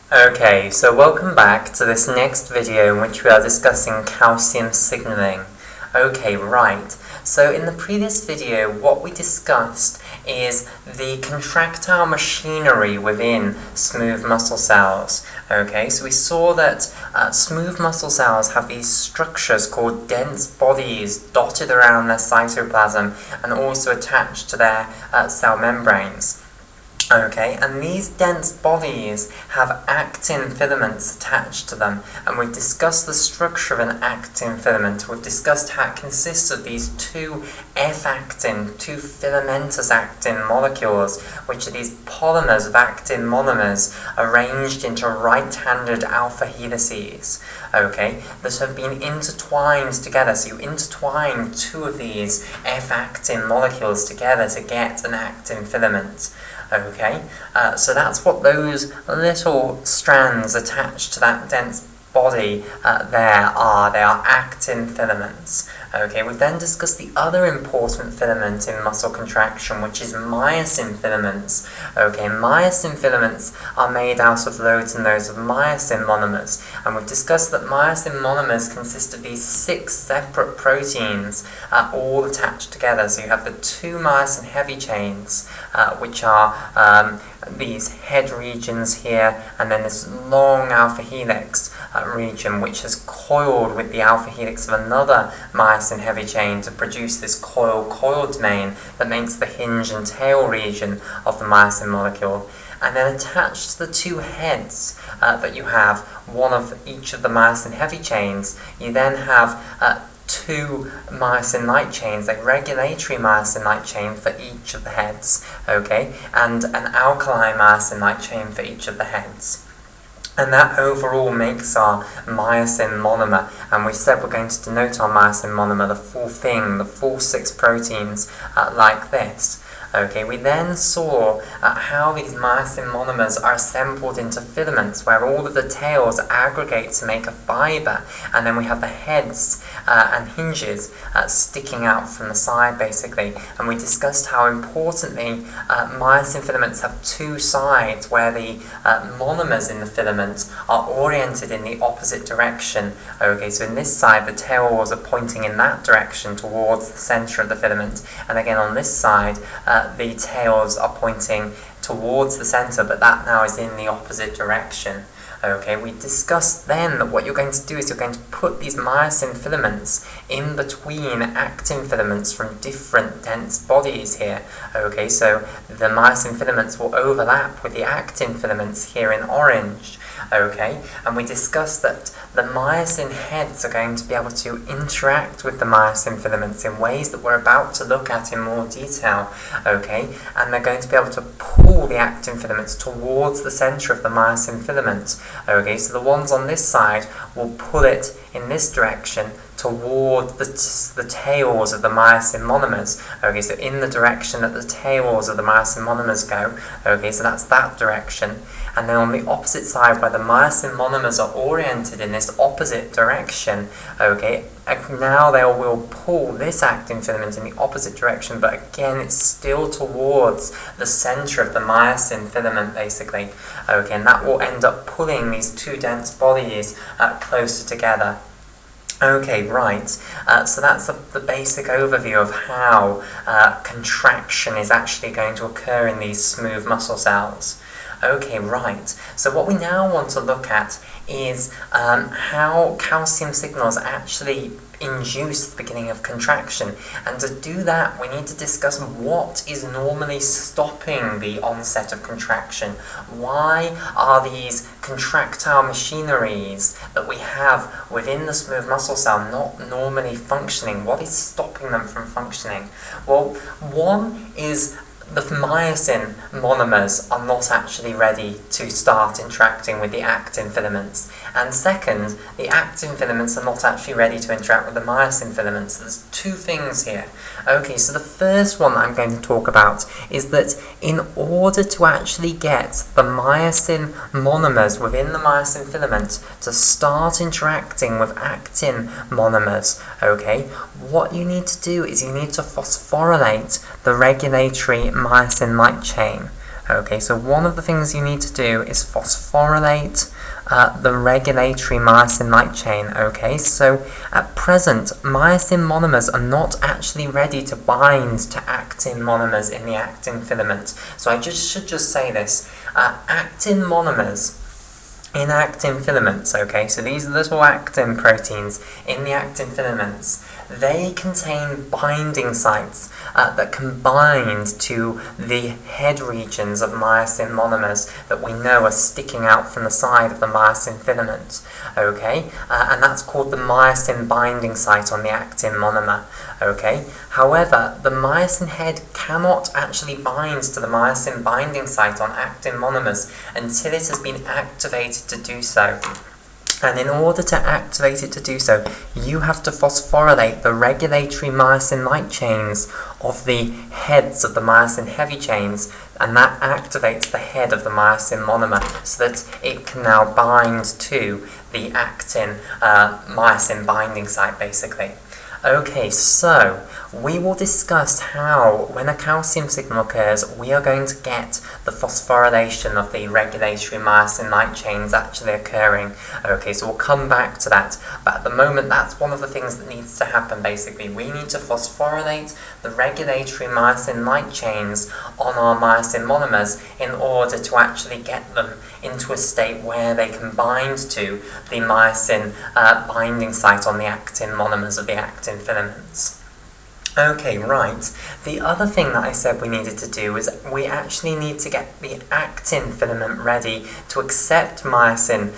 Okay, so welcome back to this next video in which we are discussing calcium signaling. Okay, right. So in the previous video, what we discussed is the contractile machinery within smooth muscle cells. Okay, so we saw that smooth muscle cells have these structures called dense bodies dotted around their cytoplasm and also attached to their cell membranes. Okay, and these dense bodies have actin filaments attached to them, and we've discussed the structure of an actin filament. We've discussed how it consists of these two F-actin, two filamentous actin molecules, which are these polymers of actin monomers arranged into right-handed alpha helices, okay, that have been intertwined together. So you intertwine two of these F-actin molecules together to get an actin filament. Okay, so that's what those little strands attached to that dense body there are. They are actin filaments. Okay, we've then discussed the other important filament in muscle contraction, which is myosin filaments. Okay, myosin filaments are made out of loads and loads of myosin monomers, and we've discussed that myosin monomers consist of these 6 separate proteins all attached together. So you have the 2 myosin heavy chains, which are these head regions here, and then this long alpha helix region, which has coiled with the alpha helix of another myosin heavy chain to produce this coil-coil domain that makes the hinge and tail region of the myosin molecule. And then attached to the 2 heads that you have, one of each of the myosin heavy chains, you then have 2 myosin light chains, a regulatory myosin light chain for each of the heads, okay, and an alkaline myosin light chain for each of the heads. And that overall makes our myosin monomer, and we said we're going to denote our myosin monomer, the full thing, the full 6 proteins, like this. Okay, we then saw how these myosin monomers are assembled into filaments, where all of the tails aggregate to make a fibre, and then we have the heads and hinges sticking out from the side, basically. And we discussed how importantly myosin filaments have 2 sides, where the monomers in the filament are oriented in the opposite direction. Okay, so in this side the tails are pointing in that direction towards the centre of the filament, and again on this side the tails are pointing towards the centre, but that now is in the opposite direction. Okay, we discussed then that what you're going to do is you're going to put these myosin filaments in between actin filaments from different dense bodies here. Okay, so the myosin filaments will overlap with the actin filaments here in orange. Okay, and we discussed that the myosin heads are going to be able to interact with the myosin filaments in ways that we're about to look at in more detail. Okay, and they're going to be able to pull the actin filaments towards the centre of the myosin filament. Okay, so the ones on this side will pull it in this direction toward the tails of the myosin monomers. Okay, so in the direction that the tails of the myosin monomers go. Okay, so that's that direction. And then on the opposite side, where the myosin monomers are oriented in this opposite direction, okay, now they will pull this actin filament in the opposite direction, but again it's still towards the centre of the myosin filament, basically. Okay, and that will end up pulling these 2 dense bodies closer together. Okay, right, so that's the basic overview of how contraction is actually going to occur in these smooth muscle cells. Okay, right, so what we now want to look at is how calcium signals actually induce the beginning of contraction, and to do that we need to discuss what is normally stopping the onset of contraction. Why are these contractile machineries that we have within the smooth muscle cell not normally functioning? What is stopping them from functioning? Well, one is the myosin monomers are not actually ready to start interacting with the actin filaments. And second, the actin filaments are not actually ready to interact with the myosin filaments. There's 2 things here. Okay, so the first one that I'm going to talk about is that in order to actually get the myosin monomers within the myosin filament to start interacting with actin monomers, okay, what you need to do is you need to phosphorylate the regulatory myosin light chain. Okay, so one of the things you need to do is phosphorylate the regulatory myosin light chain. Okay, so at present, myosin monomers are not actually ready to bind to actin monomers in the actin filament. So I should just say this. Actin monomers in actin filaments, okay, so these little actin proteins in the actin filaments, they contain binding sites that can bind to the head regions of myosin monomers that we know are sticking out from the side of the myosin filament, okay, and that's called the myosin binding site on the actin monomer, okay. However, the myosin head cannot actually bind to the myosin binding site on actin monomers until it has been activated to do so. And in order to activate it to do so, you have to phosphorylate the regulatory myosin light chains of the heads of the myosin heavy chains, and that activates the head of the myosin monomer so that it can now bind to the actin myosin binding site, basically. Okay, so we will discuss how, when a calcium signal occurs, we are going to get the phosphorylation of the regulatory myosin light chains actually occurring. Okay, so we'll come back to that, but at the moment that's one of the things that needs to happen, basically. We need to phosphorylate the regulatory myosin light chains on our myosin monomers in order to actually get them into a state where they can bind to the myosin binding site on the actin monomers of the actin filaments. Okay, right. The other thing that I said we needed to do is we actually need to get the actin filament ready to accept myosin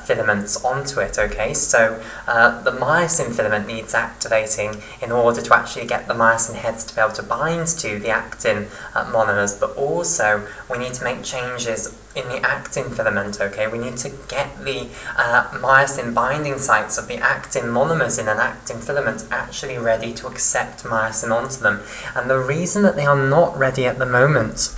filaments onto it, okay? So the myosin filament needs activating in order to actually get the myosin heads to be able to bind to the actin monomers, but also we need to make changes in the actin filament, okay? We need to get the myosin binding sites of the actin monomers in an actin filament actually ready to accept myosin onto them. And the reason that they are not ready at the moment,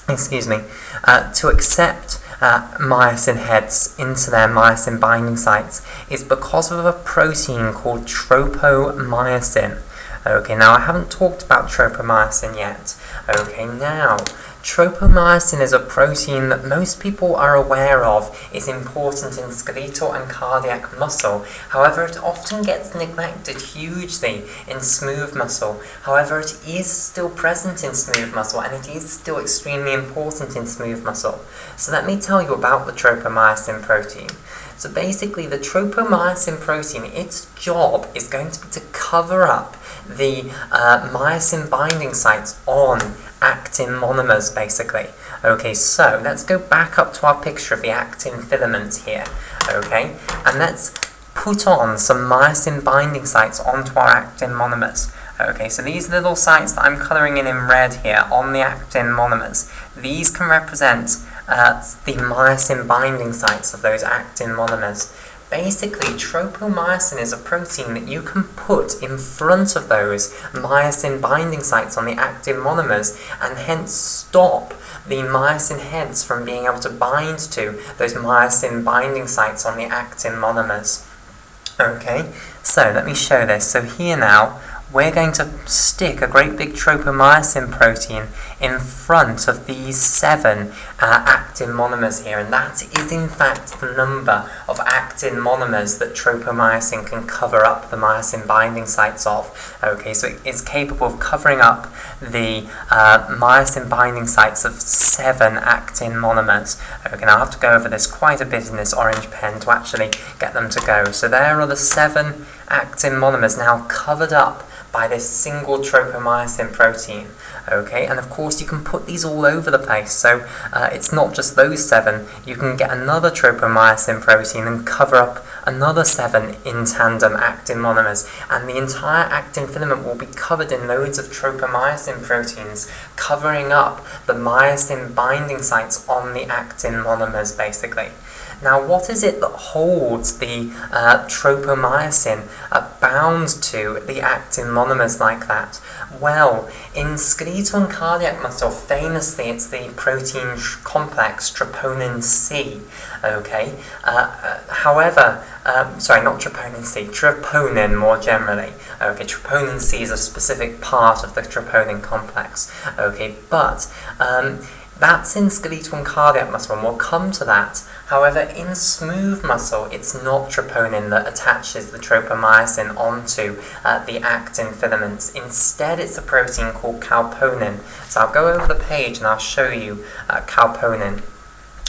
excuse me, to accept myosin heads into their myosin binding sites is because of a protein called tropomyosin. Okay, now I haven't talked about tropomyosin yet. Okay, now, tropomyosin is a protein that most people are aware of is important in skeletal and cardiac muscle. However, it often gets neglected hugely in smooth muscle. However, it is still present in smooth muscle, and it is still extremely important in smooth muscle. So let me tell you about the tropomyosin protein. So basically, the tropomyosin protein, its job is going to be to cover up the myosin binding sites on actin monomers, basically. Okay, so let's go back up to our picture of the actin filament here, okay, and let's put on some myosin binding sites onto our actin monomers. Okay, so these little sites that I'm colouring in red here on the actin monomers, these can represent the myosin binding sites of those actin monomers. Basically, tropomyosin is a protein that you can put in front of those myosin binding sites on the actin monomers and hence stop the myosin heads from being able to bind to those myosin binding sites on the actin monomers. Okay, so let me show this. So here now, we're going to stick a great big tropomyosin protein in front of these 7 actin monomers here, and that is in fact the number of actin monomers that tropomyosin can cover up the myosin binding sites of. Okay, so it is capable of covering up the myosin binding sites of 7 actin monomers. Okay, now I have to go over this quite a bit in this orange pen to actually get them to go. So there are the 7 actin monomers now covered up by this single tropomyosin protein. Okay, and of course you can put these all over the place, so it's not just those 7, you can get another tropomyosin protein and cover up another 7 in tandem actin monomers, and the entire actin filament will be covered in loads of tropomyosin proteins, covering up the myosin binding sites on the actin monomers, basically. Now, what is it that holds the tropomyosin bound to the actin monomers like that? Well, in skeletal and cardiac muscle, famously, it's the protein complex troponin C. Okay. However, sorry, not troponin C, troponin more generally. Okay, troponin C is a specific part of the troponin complex. Okay, but That's in skeletal and cardiac muscle, and we'll come to that. However, in smooth muscle, it's not troponin that attaches the tropomyosin onto the actin filaments. Instead, it's a protein called calponin. So I'll go over the page and I'll show you calponin.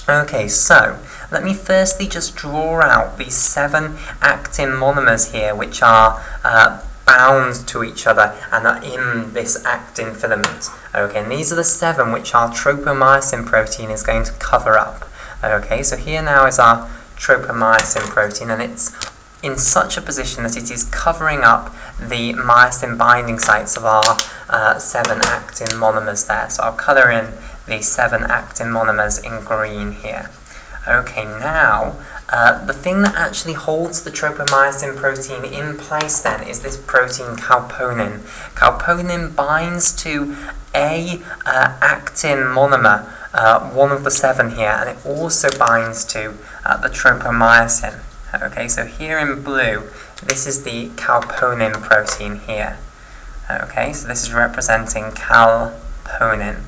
Okay, so let me firstly just draw out these 7 actin monomers here, which are bound to each other and are in this actin filament. Okay, and these are the 7 which our tropomyosin protein is going to cover up. Okay, so here now is our tropomyosin protein, and it's in such a position that it is covering up the myosin binding sites of our 7 actin monomers there. So I'll colour in the 7 actin monomers in green here. Okay, now the thing that actually holds the tropomyosin protein in place then is this protein calponin. Calponin binds to a actin monomer, one of the 7 here, and it also binds to the tropomyosin. Okay, so here in blue, this is the calponin protein here. Okay, so this is representing calponin.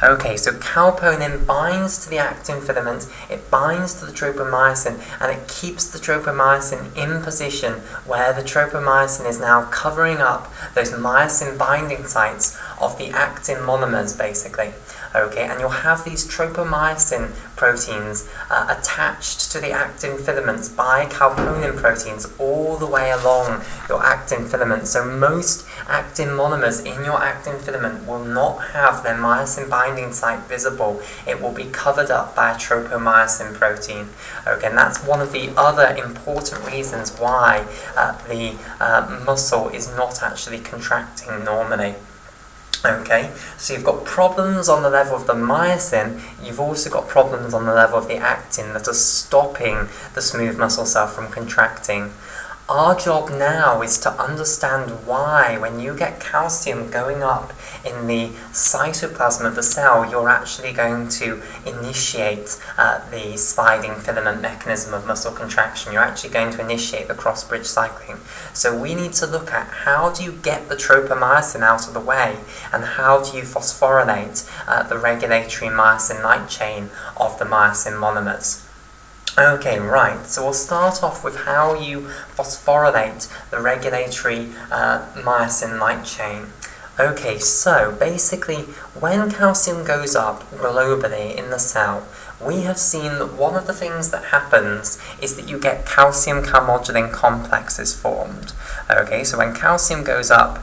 Okay, so calponin binds to the actin filament, it binds to the tropomyosin, and it keeps the tropomyosin in position where the tropomyosin is now covering up those myosin binding sites of the actin monomers, basically. Okay, and you'll have these tropomyosin proteins attached to the actin filaments by calponin proteins all the way along your actin filament. So most actin monomers in your actin filament will not have their myosin binding site visible. It will be covered up by a tropomyosin protein. Okay, and that's one of the other important reasons why the muscle is not actually contracting normally. Okay, so you've got problems on the level of the myosin, you've also got problems on the level of the actin that are stopping the smooth muscle cell from contracting. Our job now is to understand why, when you get calcium going up in the cytoplasm of the cell, you're actually going to initiate the sliding filament mechanism of muscle contraction. You're actually going to initiate the cross-bridge cycling. So we need to look at how do you get the tropomyosin out of the way, and how do you phosphorylate the regulatory myosin light chain of the myosin monomers. Okay, right, so we'll start off with how you phosphorylate the regulatory myosin light chain. Okay, so basically, when calcium goes up globally in the cell, we have seen that one of the things that happens is that you get calcium calmodulin complexes formed. Okay, so when calcium goes up,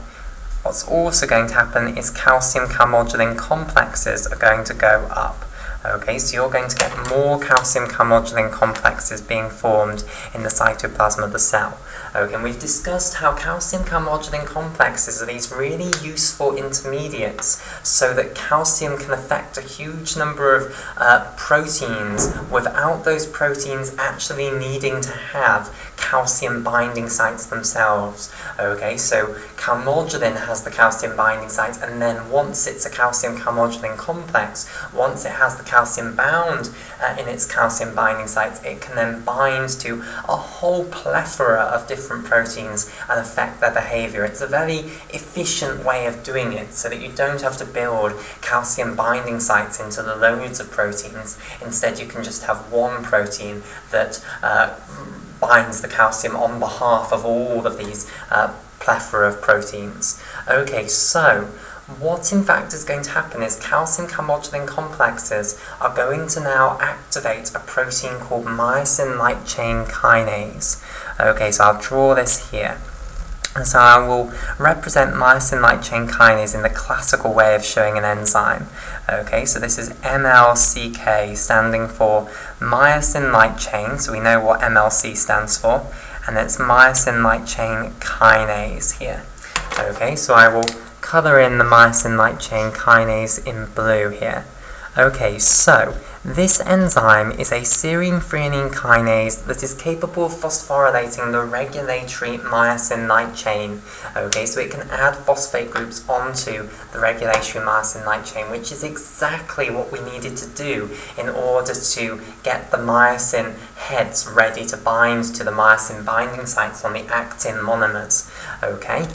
what's also going to happen is calcium calmodulin complexes are going to go up. Okay, so you're going to get more calcium calmodulin complexes being formed in the cytoplasm of the cell. Okay, and we've discussed how calcium calmodulin complexes are these really useful intermediates so that calcium can affect a huge number of proteins without those proteins actually needing to have calcium binding sites themselves. Okay, so calmodulin has the calcium binding site, and then once it's a calcium calmodulin complex, once it has the calcium bound in its calcium binding sites, it can then bind to a whole plethora of different proteins and affect their behavior. It's a very efficient way of doing it so that you don't have to build calcium binding sites into the loads of proteins. Instead, you can just have one protein that binds the calcium on behalf of all of these plethora of proteins. Okay, so what in fact is going to happen is calcium calmodulin complexes are going to now activate a protein called myosin light chain kinase. Okay, so I'll draw this here. And so I will represent myosin light chain kinase in the classical way of showing an enzyme. Okay, so this is MLCK, standing for myosin light chain, so we know what MLC stands for, and it's myosin light chain kinase here. Okay, so I will colour in the myosin light chain kinase in blue here. Okay, so this enzyme is a serine threonine kinase that is capable of phosphorylating the regulatory myosin light chain. Okay, so it can add phosphate groups onto the regulatory myosin light chain, which is exactly what we needed to do in order to get the myosin heads ready to bind to the myosin binding sites on the actin monomers. Okay,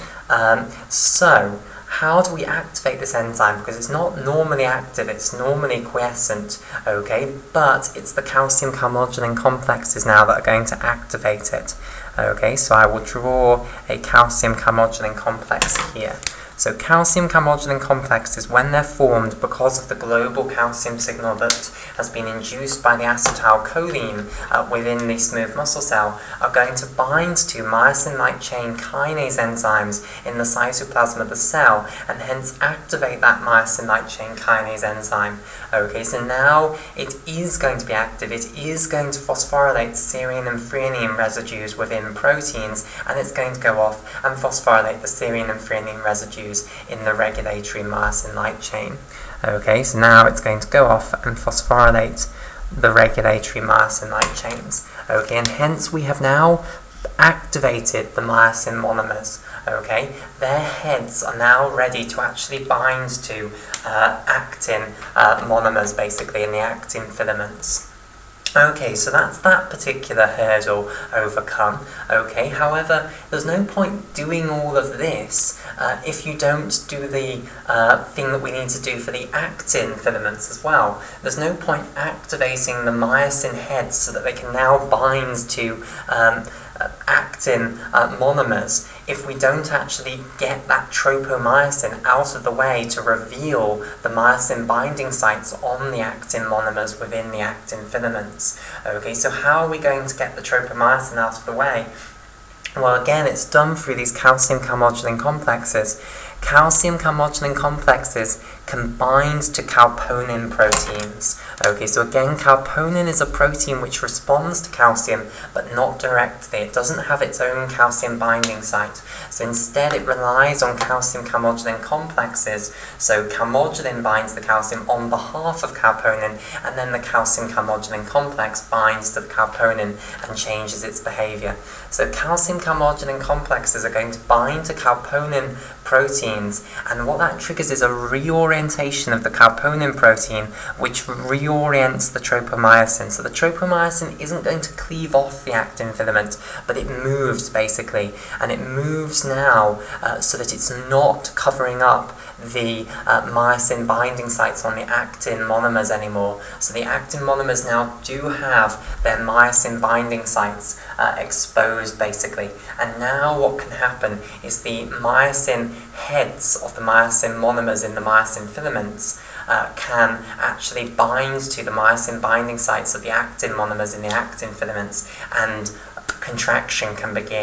so how do we activate this enzyme? Because it's not normally active, it's normally quiescent, okay, but it's the calcium carbohydrate complexes now that are going to activate it. Okay, so I will draw a calcium carbohydrate complex here. So calcium carbohydrate complexes, when they're formed because of the global calcium signal that has been induced by the acetylcholine within the smooth muscle cell, are going to bind to myosin light chain kinase enzymes in the cytoplasm of the cell, and hence activate that myosin light chain kinase enzyme. Okay, so now it is going to be active, it is going to phosphorylate serine and threonine residues within proteins, and it's going to go off and phosphorylate the serine and threonine residues in the regulatory myosin light chain. Okay, so now it's going to go off and phosphorylate the regulatory myosin light chains. Okay, and hence we have now activated the myosin monomers. Okay, their heads are now ready to actually bind to actin monomers, basically, in the actin filaments. Okay, so that's that particular hurdle overcome. Okay, however, there's no point doing all of this if you don't do the thing that we need to do for the actin filaments as well. There's no point activating the myosin heads so that they can now bind to actin monomers if we don't actually get that tropomyosin out of the way to reveal the myosin binding sites on the actin monomers within the actin filaments. Okay, so how are we going to get the tropomyosin out of the way? Well, again, it's done through these calcium carbohydrate complexes. Calcium carbohydrate complexes can bind to calponin proteins. Okay, so again, calponin is a protein which responds to calcium, but not directly. It doesn't have its own calcium binding site. So instead, it relies on calcium carbohydrate complexes. So calmodulin binds the calcium on behalf of calponin, and then the calcium carbohydrate complex binds to the calponin and changes its behavior. So calcium carbohydrate complexes are going to bind to calponin proteins, and what that triggers is a reorientation of the calponin protein, which reorients the tropomyosin. So the tropomyosin isn't going to cleave off the actin filament, but it moves basically, and it moves now so that it's not covering up the myosin binding sites on the actin monomers anymore. So the actin monomers now do have their myosin binding sites exposed basically, and now what can happen is the myosin heads of the myosin monomers in the myosin filaments can actually bind to the myosin binding sites of the actin monomers in the actin filaments, and contraction can begin.